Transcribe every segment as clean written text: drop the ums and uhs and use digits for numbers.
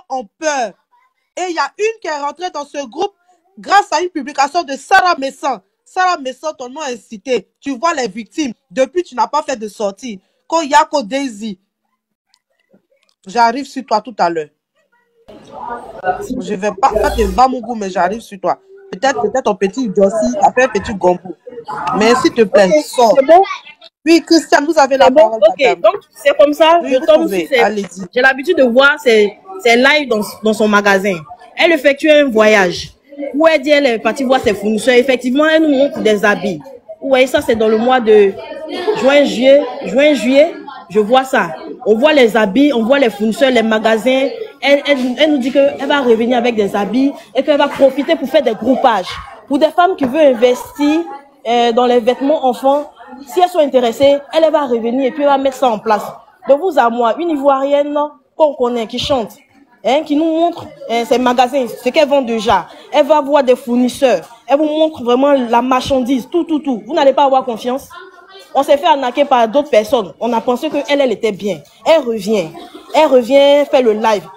ont peur. Et il y a une qui est rentrée dans ce groupe grâce à une publication de Sarah Messan. Sarah Messan, ton nom est cité. Tu vois les victimes. Depuis, tu n'as pas fait de sortie. Koyako Daisy. J'arrive sur toi tout à l'heure. Je vais pas faire tes goût, mais j'arrive sur toi. Peut-être ton petit Jossi a fait un petit gombo. Mais s'il te plaît, sors. C'est bon? Oui, Christiane, vous avez la parole, Ok, madame. donc c'est comme ça. Oui, Je tombe sur j'ai l'habitude de voir ses lives dans son magasin. Elle effectue un voyage où elle dit elle est partie voir ses fournisseurs. Effectivement, elle nous montre des habits. Vous voyez, ça c'est dans le mois de juin, juillet. Je vois ça. On voit les habits, on voit les fournisseurs, les magasins. Elle nous dit qu'elle va revenir avec des habits et qu'elle va profiter pour faire des groupages. Pour des femmes qui veulent investir dans les vêtements enfants, si elles sont intéressées, elle va revenir et puis elle va mettre ça en place. De vous à moi, une Ivoirienne qu'on connaît, qui chante, qui nous montre ses magasins, ce qu'elle vend déjà. Elle va voir des fournisseurs. Elle vous montre vraiment la marchandise, tout. Vous n'allez pas avoir confiance. On s'est fait arnaquer par d'autres personnes. On a pensé qu'elle était bien. Elle revient, fait le live.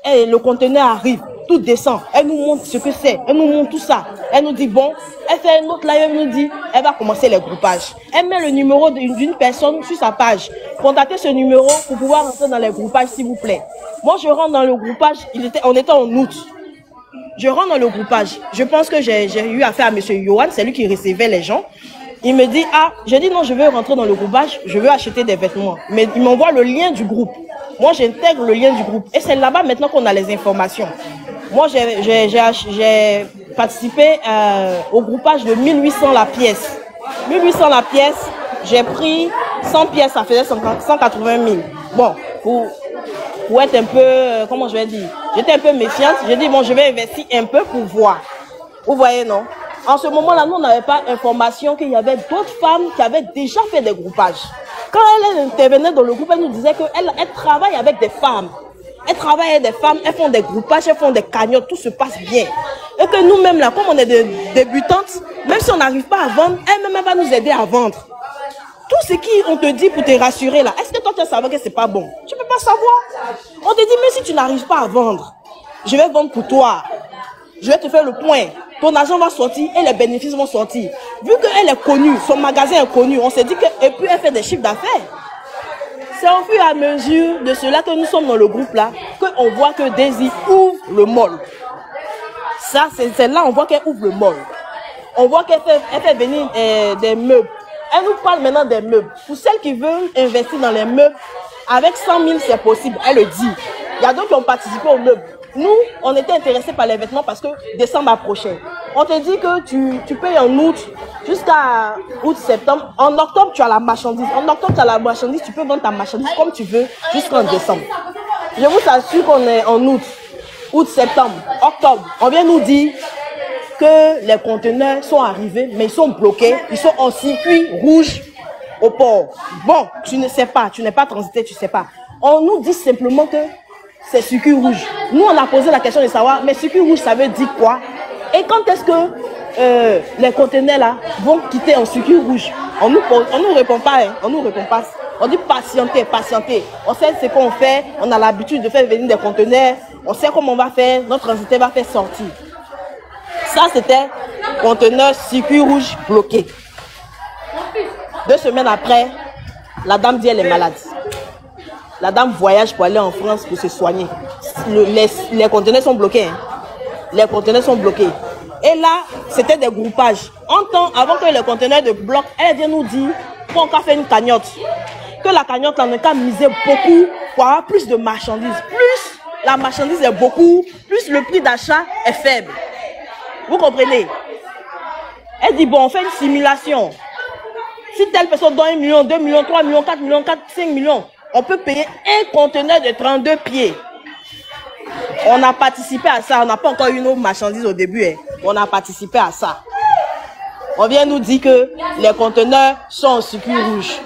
Le conteneur arrive, tout descend. Elle nous montre ce que c'est. Elle nous montre tout ça. Elle nous dit bon. Elle fait un autre live, elle nous dit elle va commencer les groupages. Elle met le numéro d'une personne sur sa page. Contactez ce numéro pour pouvoir rentrer dans les groupages, s'il vous plaît. Moi, je rentre dans le groupage. On était en août. Je rentre dans le groupage. Je pense que j'ai eu affaire à M. Yohan, c'est lui qui recevait les gens. Il me dit, je dis non, je veux rentrer dans le groupage, je veux acheter des vêtements. Mais il m'envoie le lien du groupe. Moi, j'intègre le lien du groupe. Et c'est là-bas maintenant qu'on a les informations. Moi, j'ai participé au groupage de 1800 la pièce. 1800 la pièce, j'ai pris 100 pièces, ça faisait 180 000. Bon, pour être un peu, comment je vais dire, j'étais un peu méfiante. J'ai dit, bon, je vais investir un peu pour voir. Vous voyez, non? En ce moment-là, nous, on n'avait pas information qu'il y avait d'autres femmes qui avaient déjà fait des groupages. Quand elle intervenait dans le groupe, elle nous disait qu'elle travaille avec des femmes. Elle travaille avec des femmes, elles font des groupages, elles font des cagnottes, tout se passe bien. Et que nous-mêmes, là, comme on est des débutantes, même si on n'arrive pas à vendre, elle-même va nous aider à vendre. Tout ce qu'on te dit pour te rassurer, là, est-ce que toi, tu sais que c'est pas bon? Tu ne peux pas savoir. On te dit, même si tu n'arrives pas à vendre, je vais vendre pour toi. Je vais te faire le point. Ton argent va sortir et les bénéfices vont sortir. Vu qu'elle est connue, son magasin est connu, on s'est dit et puis elle fait des chiffres d'affaires. C'est au fur et à mesure de cela que nous sommes dans le groupe là, qu'on voit que Daisy ouvre le mall. Ça, c'est là on voit qu'elle ouvre le mall. On voit qu'elle fait venir des meubles. Elle nous parle maintenant des meubles. Pour celles qui veulent investir dans les meubles, avec 100 000 c'est possible, elle le dit. Il y a d'autres qui ont participé aux meubles. Nous, on était intéressés par les vêtements parce que décembre approchait. On te dit que tu payes en août jusqu'à août-septembre. En octobre, tu as la marchandise. En octobre, tu as la marchandise. Tu peux vendre ta marchandise comme tu veux jusqu'en décembre. Je vous assure qu'on est en août, septembre, octobre. On vient nous dire que les conteneurs sont arrivés, mais ils sont bloqués. Ils sont en circuit rouge au port. Bon, tu ne sais pas. Tu n'es pas transité, tu ne sais pas. On nous dit simplement que c'est circuit rouge. Nous, on a posé la question de savoir, mais circuit rouge, ça veut dire quoi? Et quand est-ce que les conteneurs là vont quitter en circuit rouge? On nous répond pas, hein. On nous répond pas. On dit patienter. On sait ce qu'on fait. On a l'habitude de faire venir des conteneurs. On sait comment on va faire. Notre entité va faire sortir. Ça, c'était conteneur circuit rouge bloqué. 2 semaines après, la dame dit elle est malade. La dame voyage pour aller en France pour se soigner. Les conteneurs sont bloqués. Hein. Les conteneurs sont bloqués. Et là, c'était des groupages. Avant que les conteneurs de bloc, elle vient nous dire qu'on a fait une cagnotte. Que la cagnotte, on a misé beaucoup pour avoir plus de marchandises. Plus la marchandise est beaucoup, plus le prix d'achat est faible. Vous comprenez? Elle dit, bon, on fait une simulation. Si telle personne donne 1 million, 2 millions, 3 millions, 4 millions, 5 millions, on peut payer un conteneur de 32 pieds. On a participé à ça. On n'a pas encore eu nos marchandises au début. Hein. On a participé à ça. On vient nous dire que les conteneurs sont en circuit rouge.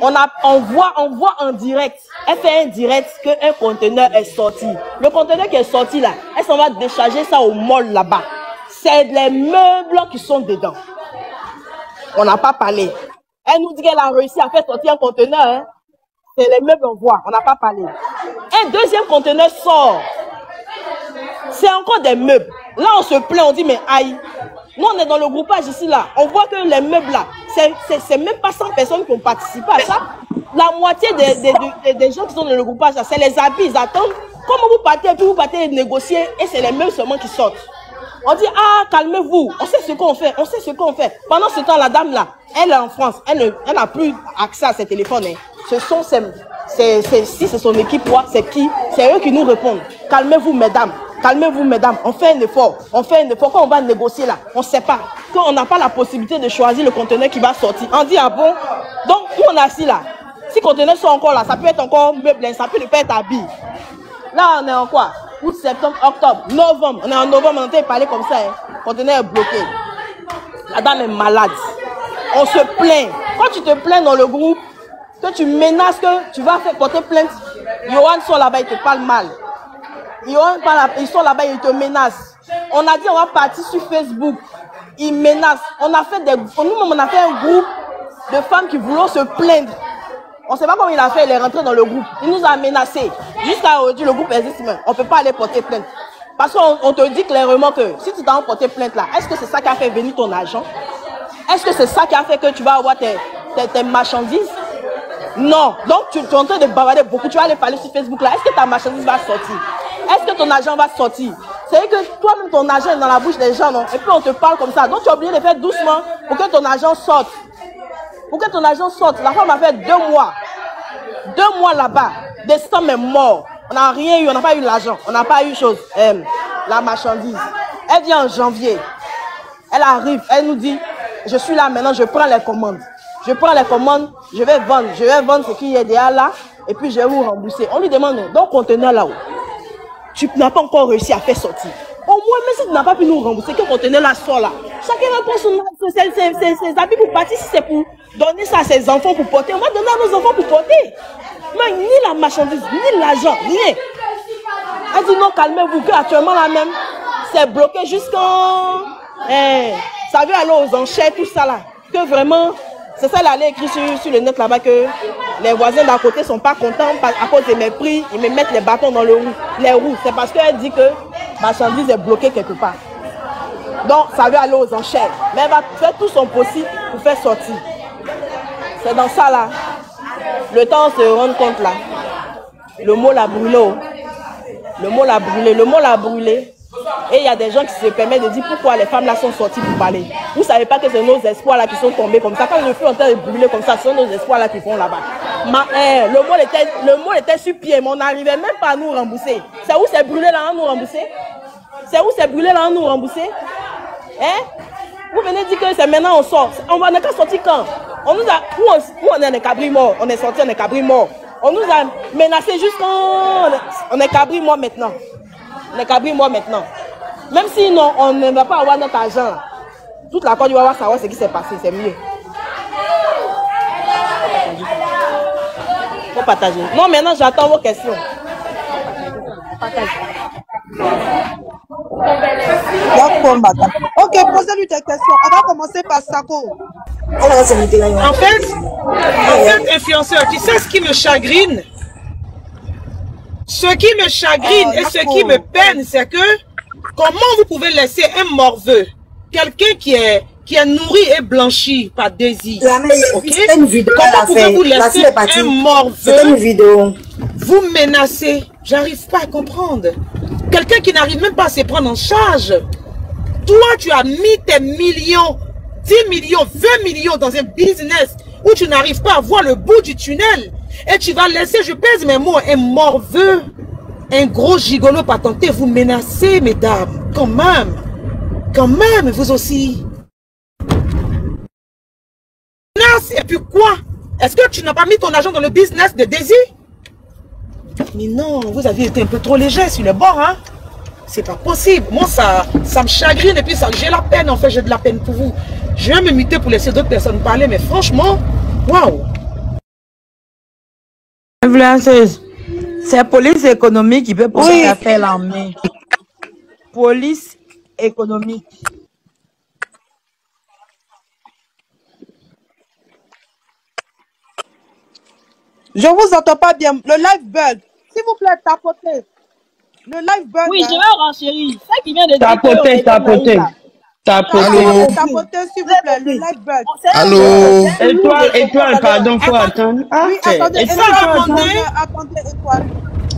On voit en direct. Elle fait un direct qu'un conteneur est sorti. Le conteneur qui est sorti là, elle s'en va décharger ça au mall là-bas. C'est les meubles qui sont dedans. On n'a pas parlé. Elle nous dit qu'elle a réussi à faire sortir un conteneur. Hein. C'est les meubles on voit. On n'a pas parlé. Un deuxième conteneur sort. C'est encore des meubles. Là, on se plaint, on dit, mais aïe. Nous, on est dans le groupage ici, là. On voit que les meubles, là, c'est même pas 100 personnes qui ont participé à ça. La moitié des gens qui sont dans le groupage, c'est les habits, ils attendent. Comment vous partez, puis vous partez négocier, et c'est les meubles seulement qui sortent. On dit, ah, calmez-vous, on sait ce qu'on fait, on sait ce qu'on fait. Pendant ce temps, la dame, là, elle est en France, elle n'a plus accès à ses téléphones. Hein. Ce sont si c'est son équipe, c'est qui? C'est eux qui nous répondent. Calmez-vous, mesdames. Calmez-vous, mesdames. On fait un effort. On fait un effort. Quand on va négocier là, on ne sait pas. Quand on n'a pas la possibilité de choisir le conteneur qui va sortir. On dit, ah bon? Donc, nous, on est assis là. Si le conteneur sont encore là, ça peut être encore meublé, ça peut être habillé. Là, on est en quoi? Août, septembre, octobre, novembre. On est en novembre, on entend parler comme ça. Hein. Le conteneur est bloqué. La dame est malade. On se plaint. Quand tu te plains dans le groupe, que tu menaces que tu vas faire porter plainte, Yohan sont là-bas, ils te parlent mal. Ils sont là-bas, ils te menacent. On a dit on va partir sur Facebook. Ils menacent. On a fait on a fait un groupe de femmes qui voulaient se plaindre. On ne sait pas comment il a fait, il est rentré dans le groupe. Il nous a menacés. Jusqu'à aujourd'hui, le groupe existe même. On ne peut pas aller porter plainte. Parce qu'on te dit clairement que si tu t'en porter plainte là, est-ce que c'est ça qui a fait venir ton argent? Est-ce que c'est ça qui a fait que tu vas avoir tes marchandises? Non. Donc tu es en train de bavarder beaucoup. Tu vas aller parler sur Facebook là. Est-ce que ta marchandise va sortir? Est-ce que ton argent va sortir? C'est que toi-même ton argent est dans la bouche des gens, non? Et puis on te parle comme ça. Donc tu es obligé de faire doucement pour que ton argent sorte. Pour que ton argent sorte. La femme a fait 2 mois. 2 mois là-bas. Décembre est mort. On n'a rien eu, on n'a pas eu l'argent. On n'a pas eu chose. La marchandise. Elle vient en janvier. Elle arrive, elle nous dit, je suis là maintenant, je prends les commandes. Je prends les commandes, je vais vendre ce qui est déjà là, et puis je vais vous rembourser. On lui demande, donc conteneur là-haut, tu n'as pas encore réussi à faire sortir. Au moins, même si tu n'as pas pu nous rembourser, que conteneur là sort là. Chacun va prendre ses habits pour partir, si c'est pour donner ça à ses enfants pour porter. On va donner à nos enfants pour porter. Mais ni la marchandise, ni l'argent, rien. Elle dit non, calmez-vous, qu'actuellement là même, c'est bloqué jusqu'en... ça veut aller aux enchères, tout ça là. Que vraiment, c'est ça, elle allait écrire sur le net là-bas que les voisins d'à côté ne sont pas contents à cause de mes prix. Ils me mettent les bâtons dans les roues. C'est parce qu'elle dit que ma marchandise est bloquée quelque part. Donc, ça veut aller aux enchères. Mais elle va faire tout son possible pour faire sortir. C'est dans ça là. Le temps de se rendre compte là. Le mot l'a brûlé. Le mot l'a brûlé. Le mot l'a brûlé. Et il y a des gens qui se permettent de dire pourquoi les femmes là sont sorties pour parler. Vous ne savez pas que c'est nos espoirs là qui sont tombés comme ça. Quand le feu est en train de brûler comme ça, ce sont nos espoirs là qui vont là-bas. Le mot était sur pied, mais on n'arrivait même pas à nous rembourser. C'est où c'est brûlé là, on nous rembourser? C'est où c'est brûlé là, on nous rembourser? Hein? Vous venez dire que c'est maintenant on sort. On va qu'à sortir quand? On nous a, nous on est des cabris morts. On est sorti, on est cabris morts. On nous a menacé jusqu'en... On est cabris morts maintenant. On est cabris morts maintenant. Même si non, on ne va pas avoir notre argent. Toute la Côte d'Ivoire va savoir ce qui s'est passé, c'est mieux. Faut partager. Non, maintenant j'attends vos questions. D'accord, madame. Ok, posez-lui des questions. On va commencer par Sako. En fait, influenceur, tu sais ce qui me chagrine? Ce qui me chagrine et ce qui me peine, c'est que comment vous pouvez laisser un morveux, quelqu'un qui est nourri et blanchi par désir, okay? Comment pouvez-vous laisser un morveux vous menacer? J'arrive pas à comprendre. Quelqu'un qui n'arrive même pas à se prendre en charge. Toi, tu as mis tes millions, 10 millions, 20 millions dans un business où tu n'arrives pas à voir le bout du tunnel. Et tu vas laisser, je pèse mes mots, un morveux, un gros gigolo patenté vous menacer, mesdames. Quand même, vous aussi. Et puis quoi? Est-ce que tu n'as pas mis ton argent dans le business de désir? Mais non, vous avez été un peu trop léger sur le bord, hein? C'est pas possible. Moi, ça me chagrine et puis j'ai la peine, en fait, j'ai de la peine pour vous. Je vais me muter pour laisser d'autres personnes parler, mais franchement, waouh! Influenceuse, c'est police économique qui peut poser l'appel en main. Police économique. Je vous entends pas bien. Le live bug. S'il vous plaît, tapotez. Le live bug. Oui, je vais renchérir. Ça qui vient de dire Tapoter, tapoter. Tapotez, s'il vous plaît. Le live bug. Allô? Étoile, pardon, faut attendre. Ah, oui, attendez, Étoile.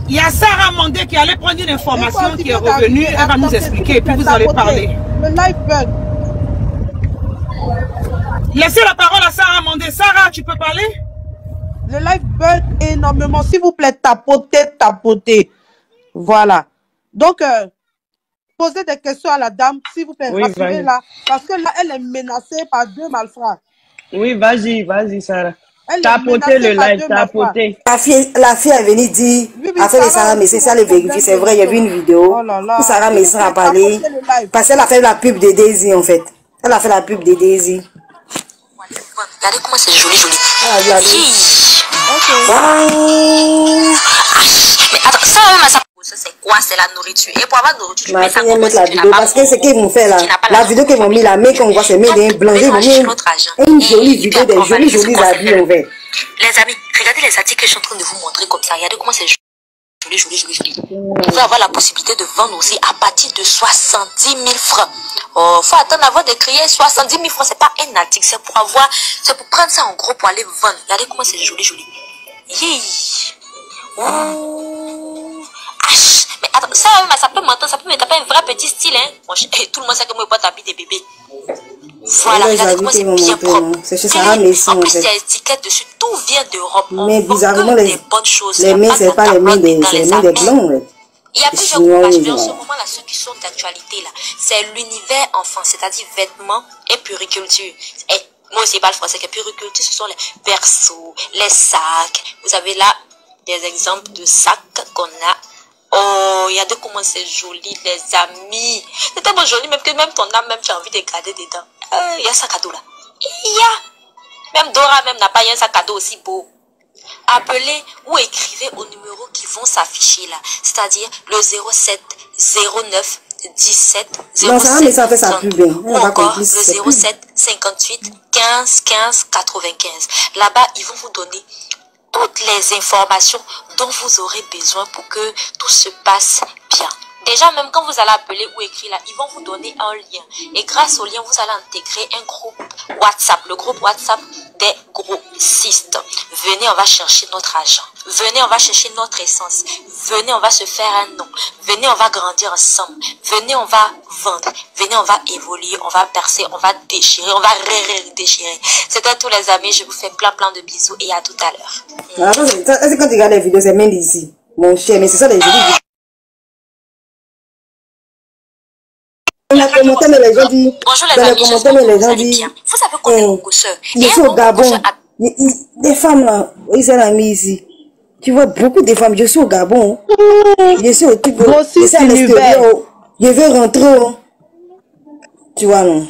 Il y a Sarah Mandé qui allait prendre une information qui est revenue. Elle va nous expliquer et puis vous allez parler. Le live bug. Laissez la parole à Sarah Mandé. Sarah, tu peux parler? Le live bug énormément. S'il vous plaît, tapotez. Voilà. Donc, posez des questions à la dame, s'il vous plaît, oui, rassurez-la. Parce que là, elle est menacée par 2 malfrats. Oui, vas-y, Sarah. Tapotez le live, tapotez. La fille est venue dire, affaire de Sarah Messin, ça le vérifie, c'est vrai, il y a vu une vidéo où Sarah Messin a parlé, parce qu'elle a fait la pub de Daisy en fait. Elle a fait la pub de Daisy. Regardez comment c'est joli. Mais attends, ça c'est quoi? C'est la nourriture. Et pour avoir de nourriture, tu mets ça comme la vidéo, parce que ce qu'ils m'ont fait là, la vidéo qu'ils m'ont mis là, mais qu'on voit c'est mis des blancs, ils m'ont mis une jolie vidéo, des jolis habits en fait. Les amis, regardez les articles que je suis en train de vous montrer comme ça. Regardez comment c'est joli. Vous pouvez avoir la possibilité de vendre aussi à partir de 70 000 francs. Oh, faut attendre avant de créer 70 000 francs. C'est pas un article, c'est pour prendre ça en gros pour aller vendre. Regardez comment c'est joli. Mais attends, ça peut m'entendre, ça peut me taper un vrai petit style, hein. Tout le monde sait que moi, je porte habiller des bébés. Voilà, regardez comment c'est bien propre. C'est chez Sarah Messin, en plus, il y a étiquette dessus, tout vient d'Europe. Mais bizarrement, les mains, c'est pas les mains des blancs. Il y a plusieurs groupes. En ce moment là, ceux qui sont d'actualité là, c'est l'univers enfant, c'est-à-dire vêtements et puriculture. Et moi aussi, pas le français, que puriculture, ce sont les berceaux, les sacs. Vous avez là des exemples de sacs qu'on a. Oh, regardez comment c'est joli, les amis. C'est tellement joli, même que même ton âme, même tu as envie de garder dedans. Il y a un sac à dos là. Même Dora même n'a pas un sac à dos aussi beau. Appelez ou écrivez au numéro qui vont s'afficher là. C'est-à-dire le 07 09 17 07 32 ou encore le 07 58 15 15 95. Là-bas, ils vont vous donner toutes les informations dont vous aurez besoin pour que tout se passe bien. Déjà, même quand vous allez appeler ou écrire là, ils vont vous donner un lien. Et grâce au lien, vous allez intégrer un groupe WhatsApp. Le groupe WhatsApp des grossistes. Venez, on va chercher notre argent. Venez, on va chercher notre essence. Venez, on va se faire un nom. Venez, on va grandir ensemble. Venez, on va vendre. Venez, on va évoluer. On va percer. On va déchirer. On va déchirer. C'était tous les amis. Je vous fais plein de bisous et à tout à l'heure. C'est quand tu regardes les vidéos, c'est même ici. Mon cher, mais c'est ça les vidéos. Dans les commentaires, les gens disent. Bonjour les amis, j'espère que vous allez bien. Vous savez qu'on est mon gosseur. Je suis au Gabon. Des femmes là, ils sont mis ici. Tu vois beaucoup de femmes. Je suis au Gabon. Je suis au truc. Je suis à l'extérieur. Je veux rentrer. Tu vois, non.